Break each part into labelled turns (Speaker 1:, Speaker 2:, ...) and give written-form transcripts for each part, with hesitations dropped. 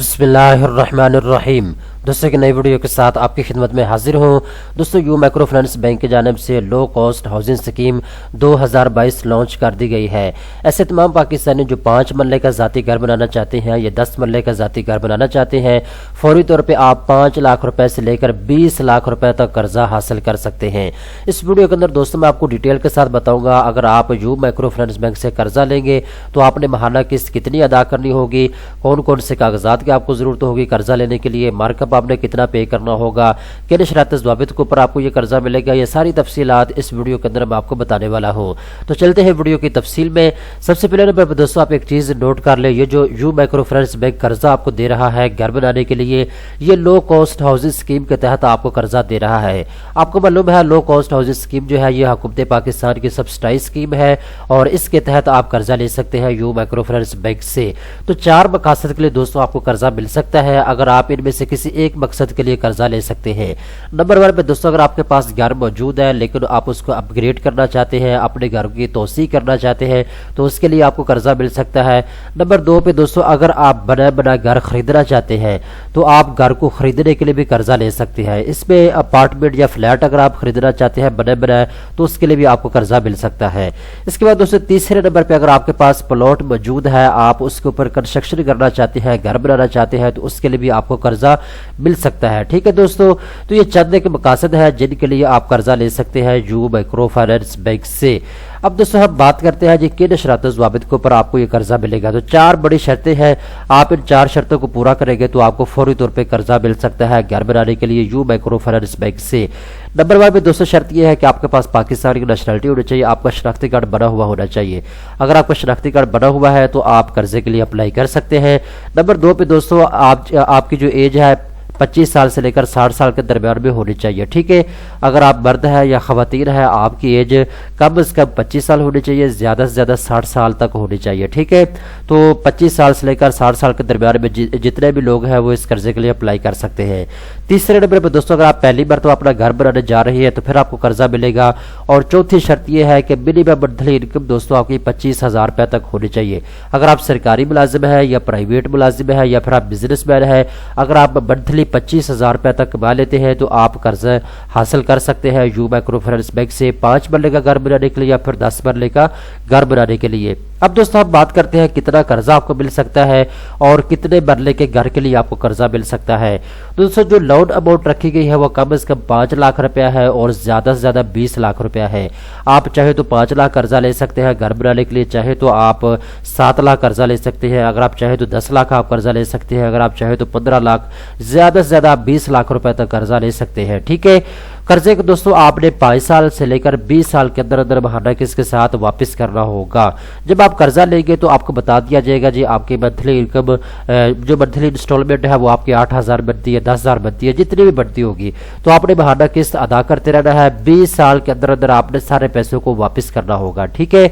Speaker 1: बिस्मिल्लाहिर्रहमानिर्रहीम। दोस्तों की नई वीडियो के साथ आपकी खिदमत में हाजिर हूँ। दोस्तों यू माइक्रो फाइनेंस बैंक की जानिब से low cost housing scheme 2022 launch कर दी गई है। ऐसे तमाम पाकिस्तानी जो 5 मरले का ज़ाती घर बनाना चाहते हैं या 10 मरले का ज़ाती घर बनाना चाहते हैं, फौरी तौर पर आप 5 लाख रुपए से लेकर 20 लाख रुपए तक कर्जा हासिल कर सकते हैं। इस वीडियो के अंदर दोस्तों मैं आपको डिटेल के साथ बताऊंगा, अगर आप यू माइक्रो फाइनेंस बैंक से कर्जा लेंगे तो आपने माहाना किस्त कितनी अदा करनी होगी, कौन कौन से कागजात की आपको जरूरत होगी कर्जा लेने के लिए, मार्कअप आपने कितना पे करना होगा, किन शरात ज़वाबित के ऊपर आपको ये कर्जा मिलेगा, ये सारी तफसीलात इस वीडियो के अंदर मैं आपको बताने वाला हूँ। तो चलते हैं वीडियो की तफसील में। सबसे पहले नंबर पर दोस्तों आप एक चीज़ नोट कर ले, ये जो यू माइक्रो फाइनेंस बैंक कर्जा आपको दे रहा है घर बनाने के लिए, ये लो कॉस्ट हाउसिंग स्कीम के तहत आपको कर्जा दे रहा है। आपको मालूम है लो कॉस्ट हाउसिंग स्कीम जो है ये हुकूमत पाकिस्तान की सब्सिडाइज स्कीम है और इसके तहत आप कर्जा ले सकते हैं यू माइक्रो फाइनेंस बैंक से। तो 4 मकसद के लिए दोस्तों आपको कर्जा मिल सकता है, अगर आप इनमें से किसी एक मकसद के लिए कर्जा ले सकते हैं। नंबर 1 पे दोस्तों अगर आपके पास घर मौजूद है लेकिन आप उसको अपग्रेड करना चाहते हैं, अपने घर की तोसी करना चाहते हैं, तो उसके लिए आपको कर्जा मिल सकता है। नंबर 2 पे दोस्तों अगर आप बना घर खरीदना चाहते हैं तो आप घर को खरीदने के लिए भी कर्जा ले सकते हैं। इसमें अपार्टमेंट या फ्लैट अगर आप खरीदना चाहते हैं बनाए तो उसके लिए भी आपको कर्जा मिल सकता है। इसके बाद दोस्तों तीसरे नंबर पे अगर आपके पास प्लॉट मौजूद है, आप उसके ऊपर कंस्ट्रक्शन करना चाहते हैं, घर बनाना चाहते हैं, तो उसके लिए भी आपको कर्जा मिल सकता है। ठीक है दोस्तों, तो ये चंद के मकासद है जिनके लिए आप कर्जा ले सकते हैं यू माइक्रो फाइनेंस बैंक से। अब दोस्तों हम बात करते हैं जी किन शर्त ज़वाबित के ऊपर आपको ये कर्जा मिलेगा। तो 4 बड़ी शर्तें हैं, आप इन 4 शर्तों को पूरा करेंगे तो आपको फौरी तौर पे कर्जा मिल सकता है घर बनाने के लिए यू माइक्रो फाइनेंस बैंक से। नंबर 1 में दोस्तों शर्त यह है कि आपके पास पाकिस्तान की नेशनलिटी होनी चाहिए, आपका शनाख्ती कार्ड बना हुआ होना चाहिए। अगर आपका शनाख्ती कार्ड बना हुआ है तो आप कर्जे के लिए अप्लाई कर सकते हैं। नंबर 2 पे दोस्तों आपकी जो एज है 25 साल से लेकर 60 साल के दरमियान में होनी चाहिए। ठीक है, अगर आप मर्द है या खवातीन है आपकी एज कम से कम 25 साल होनी चाहिए, ज़्यादा से ज़्यादा 60 साल तक होनी चाहिए। ठीक है, तो 25 साल से लेकर 60 साल के दरमियान में जितने भी लोग हैं वो इस कर्जे के लिए अप्लाई कर सकते हैं। तीसरे नंबर पर दोस्तों अगर आप पहली बार तो अपना घर बनाने जा रही है तो फिर आपको कर्जा मिलेगा। और चौथी शर्त यह है कि मिनिमम मंथली इनकम दोस्तों आपकी 25,000 रुपये तक होनी चाहिए। अगर आप सरकारी मुलाजिम है या प्राइवेट मुलाजिम है या फिर आप बिजनेसमैन है, अगर आप मंथली 25,000 रुपये तक कमा लेते हैं तो आप कर्जा हासिल कर सकते हैं यू माइक्रो फाइनेंस बैंक से 5 मरले का घर बनाने के लिए या फिर 10 मरले का घर बनाने के लिए। अब दोस्तों हम बात करते हैं कितना कर्जा आपको मिल सकता है और कितने मरले के घर के लिए आपको कर्जा मिल सकता है। दोस्तों जो लोन अमाउंट रखी गई है वो कम से कम 5 लाख रुपया है और ज्यादा से ज्यादा 20 लाख रुपया है। आप चाहे तो 5 लाख कर्जा ले सकते हैं घर बनाने के लिए, चाहे तो आप 7 लाख कर्जा ले सकते हैं, अगर आप चाहे तो 10 लाख आप कर्जा ले सकते हैं, अगर आप चाहे तो 15 लाख, ज्यादा से ज्यादा 20 लाख रुपए तक कर्जा ले सकते हैं। ठीक है, कर्जे को दोस्तों आपने 5 साल से लेकर 20 साल के अंदर अंदर माहाना किसके साथ वापस करना होगा। जब आप कर्जा लेंगे तो आपको बता दिया जाएगा जी आपकी मंथली इनकम जो मंथली इंस्टॉलमेंट है वो आपकी 8,000 बनती है, 10,000 बनती है, जितनी भी बढ़ती होगी तो आपने माहाना किस्त अदा करते रहना है। 20 साल के अंदर अंदर आपने सारे पैसों को वापस करना होगा। ठीक है,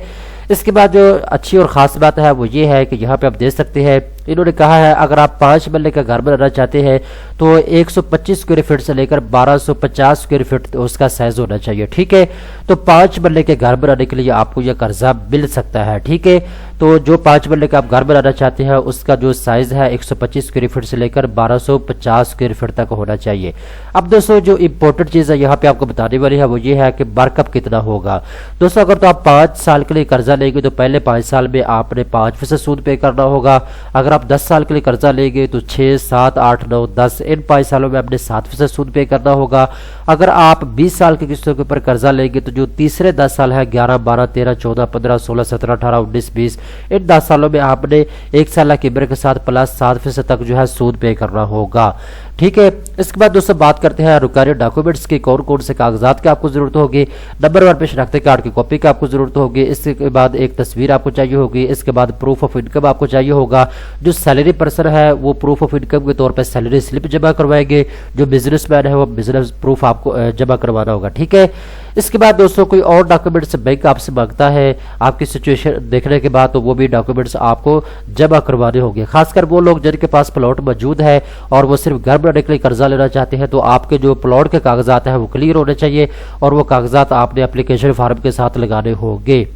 Speaker 1: इसके बाद जो अच्छी और ख़ास बात है वो ये है कि यहाँ पे आप देख सकते हैं इन्होंने कहा है अगर आप 5 मरले का घर बनाना चाहते हैं तो 125 स्क्वायर फीट से लेकर 1250 स्क्वायर फीट उसका साइज होना चाहिए। ठीक है, तो 5 मरले के घर बनाने के लिए आपको यह कर्जा मिल सकता है। ठीक है, तो जो 5 मरले का आप घर बनाना चाहते हैं उसका जो साइज है 125 स्क्वायर फीट से लेकर 1250 स्क्वायर फीट तक होना चाहिए। अब दोस्तों जो इंपॉर्टेंट चीज़ है यहाँ पे आपको बताने वाली है वो ये है कि मार्कअप कितना होगा। दोस्तों अगर तो आप 5 साल के लिए कर्जा लेंगे तो पहले 5 साल में आपने 5% सूद पे करना होगा। अगर आप 10 साल के लिए कर्जा लेंगे तो 6, 7, 8, 9, 10 इन 5 सालों में आपने 7% सूद पे करना होगा। अगर आप 20 साल की किस्तों के ऊपर कर्जा लेंगे तो जो तीसरे 10 साल है 11, 12, 13, 14, 15, 16, 17, 18, 19, 20 इन 10 सालों में आपने 1 साल की उम्र के साथ प्लस 7% तक जो है सूद पे करना होगा। ठीक है, इसके बाद दोस्तों बात करते हैं रुकारी डॉक्यूमेंट्स की, कौन कौन से कागजात की आपको जरूरत होगी। नंबर 1 पे शनाख्ती कार्ड की कॉपी की आपको जरूरत होगी, इसके बाद एक तस्वीर आपको चाहिए होगी, इसके बाद प्रूफ ऑफ इनकम आपको चाहिए होगा। जो सैलरी पर्सन है वो प्रूफ ऑफ इनकम के तौर पर सैलरी स्लिप जमा करवाएंगे, जो बिजनेसमैन है वो बिजनेस प्रूफ आपको जमा करवाना होगा। ठीक है, इसके बाद दोस्तों कोई और डॉक्यूमेंट्स बैंक आपसे मांगता है आपकी सिचुएशन देखने के बाद तो वो भी डॉक्यूमेंट्स आपको जमा करवाने होंगे। खासकर वो लोग जिनके पास प्लॉट मौजूद है और वो सिर्फ घर बनाने के लिए कर्जा लेना चाहते हैं तो आपके जो प्लॉट के कागजात हैं वो क्लियर होने चाहिए और वो कागजात आपने एप्लीकेशन फॉर्म के साथ लगाने होंगे।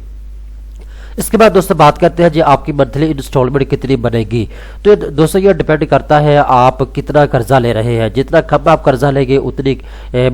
Speaker 1: اس کے بعد دوستوں بات کرتے ہیں جی آپ کی منتھلی انسٹالمنٹ کتنی بنے گی. تو دوستوں یہ ڈیپینڈ کرتا ہے آپ کتنا قرضہ لے رہے ہیں. جتنا کم آپ قرضہ لیں گے اتنی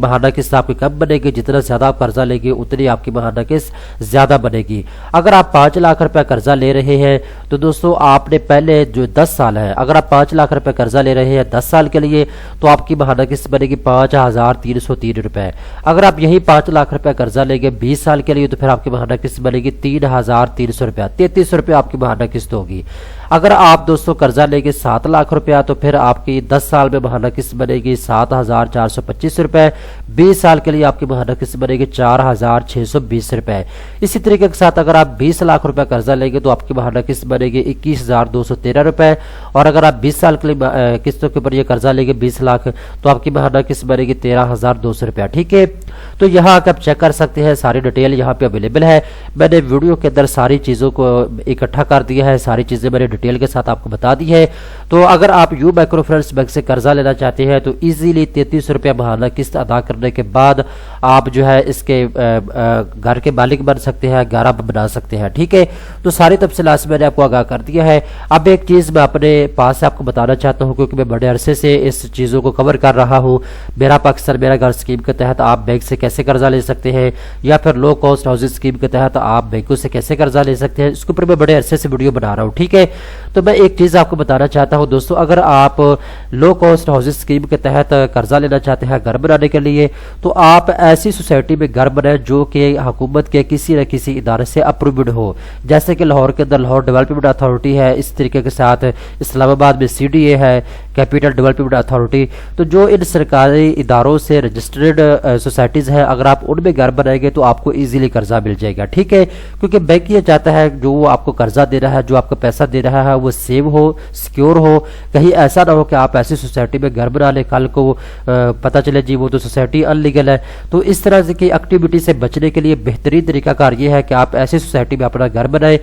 Speaker 1: ماہانہ قسط آپ کی کم بنے گی, جتنا زیادہ آپ قرضہ لیں گے اتنی آپ کی ماہانہ قسط زیادہ بنے گی. اگر آپ 5 لاکھ روپے قرضہ لے رہے ہیں تو دوستوں آپ نے پہلے جو 10 سال ہے, اگر آپ 5 لاکھ روپے قرضہ لے رہے ہیں 10 سال کے لیے تو آپ کی ماہانہ قسط بنے گی 5303 روپے. اگر آپ یہی 5 لاکھ روپے قرضہ لیں گے 20 سال کے لیے تو پھر آپ کی ماہانہ قسط بنے گی 3300 روپیہ, 3300 روپیہ آپ کی ماہانہ قسط ہوگی. اگر آپ دوستوں قرضہ لیں گے 7 لاکھ روپیہ تو پھر آپ کی 10 سال میں ماہانہ قسط بنے گی 7425 روپے. 20 سال کے لیے آپ کی ماہانہ قسط بنے گی 4620 روپے. اسی طریقے کے ساتھ اگر آپ 20 لاکھ روپے قرضہ لیں گے تو آپ کی ماہانہ قسط بنے گی 21213 روپے. اور اگر آپ 20 سال کے لیے قسطوں کے اوپر یہ قرضہ لیں گے 20 لاکھ تو آپ کی ماہانہ قسط بنے گی 13200 روپیہ. ٹھیک ہے, تو یہاں آ کے آپ چیک کر سکتے ہیں, ساری ڈیٹیل یہاں پہ اویلیبل ہے. میں نے ویڈیو کے اندر ساری چیزوں کو اکٹھا کر دیا ہے, ساری چیزیں میں نے ڈیٹیل کے ساتھ آپ کو بتا دی ہے. تو اگر آپ یو مائکرو فائنانس بینک سے قرضہ لینا چاہتے ہیں تو ایزیلی 3300 روپیہ ماہانہ قسط ادا کرنے کے بعد آپ جو ہے اس کے گھر کے مالک بن سکتے ہیں, گھر بنا سکتے ہیں. ٹھیک ہے, تو ساری تفصیلات میں نے آپ کو آگاہ کر دیا ہے. اب ایک چیز میں اپنے پاس سے آپ کو بتانا چاہتا ہوں کیونکہ میں بڑے عرصے سے اس چیزوں کو کور کر رہا ہوں. میرا پاکستان میرا گھر اسکیم کے تحت آپ بینک سے کیسے قرضہ لے سکتے ہیں, یا پھر لو کاسٹ ہاؤسنگ اسکیم کے تحت آپ بینکوں سے کیسے قرضہ لے سکتے ہیں, اس کے اوپر میں بڑے عرصے سے ویڈیو بنا رہا ہوں. ٹھیک ہے, تو میں ایک چیز آپ کو بتانا چاہتا ہوں دوستو, اگر آپ لو کاسٹ ہاؤسنگ اسکیم کے تحت قرضہ لینا چاہتے ہیں گھر بنانے کے لیے تو آپ ایسی سوسائٹی میں گھر بنائیں جو کہ حکومت کے کسی نہ کسی ادارے سے اپرووڈ ہو. جیسے کہ لاہور کے اندر لاہور ڈیولپمنٹ اتھارٹی ہے, اس طریقے کے ساتھ اسلام آباد میں CDA ہے, کیپٹل ڈیولپمنٹ اتھارٹی. تو جو ان سرکاری اداروں سے رجسٹرڈ سوسائٹیز ہیں, اگر آپ ان میں گھر بنائیں گے تو آپ کو ایزیلی قرضہ مل جائے گا. ٹھیک ہے, کیونکہ بینک یہ چاہتا ہے جو آپ کو قرضہ دے رہا ہے, جو آپ کو پیسہ دے رہا ہے وہ سیو ہو, سیکیور ہو. کہیں ایسا نہ ہو کہ آپ ایسی سوسائٹی میں گھر بنا لیں, کل کو پتہ چلے جی وہ تو سوسائٹی ان لیگل ہے. تو اس طرح کی ایکٹیویٹی سے بچنے کے لیے بہترین طریقہ کار یہ ہے کہ آپ ایسی سوسائٹی میں اپنا گھر بنائیں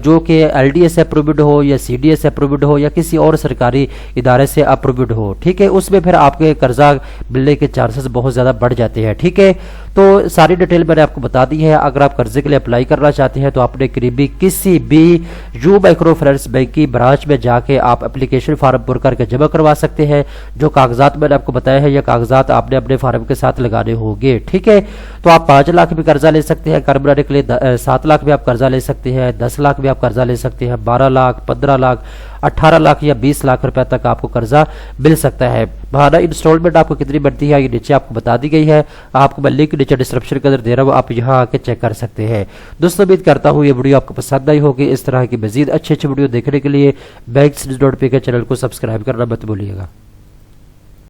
Speaker 1: جو کہ LDS اپرووڈ ہو یا CDS اپرووڈ ہو یا کسی اور سرکاری ادارے سے اپرووڈ ہو. ٹھیک ہے, اس میں پھر آپ کے قرضہ ملنے کے چانسز بہت زیادہ بڑھ جاتے ہیں. ٹھیک ہے, تو ساری ڈیٹیل میں نے آپ کو بتا دی ہے. اگر آپ قرضے کے لیے اپلائی کرنا چاہتے ہیں تو اپنے قریبی کسی بھی یو مائکرو فائنانس بینک کی برانچ میں جا کے آپ اپلیکیشن فارم پر کر کے جمع کروا سکتے ہیں. جو کاغذات میں نے آپ کو بتایا ہے یہ کاغذات آپ نے اپنے فارم کے ساتھ لگانے ہوں گے. ٹھیک ہے, تو آپ 5 لاکھ بھی قرضہ لے سکتے ہیں گھر بنانے کے لیے, 7 لاکھ بھی آپ قرضہ لے سکتے ہیں, 10 لاکھ بھی آپ قرضہ لے سکتے ہیں, 12 لاکھ 15 لاکھ 18 لاکھ یا 20 لاکھ روپے تک آپ کو قرضہ مل سکتا ہے. ماہانہ انسٹالمنٹ آپ کو کتنی بنتی ہے یہ نیچے آپ کو بتا دی گئی ہے. آپ کو میں لنک نیچے ڈسکرپشن کے اندر دے رہا ہوں, آپ یہاں آ کے چیک کر سکتے ہیں. دوستوں امید کرتا ہوں یہ ویڈیو آپ کو پسند آئی ہوگی. اس طرح کی مزید اچھے ویڈیو دیکھنے کے لیے بینکس.pk کے چینل کو سبسکرائب کرنا مت بھولیے گا.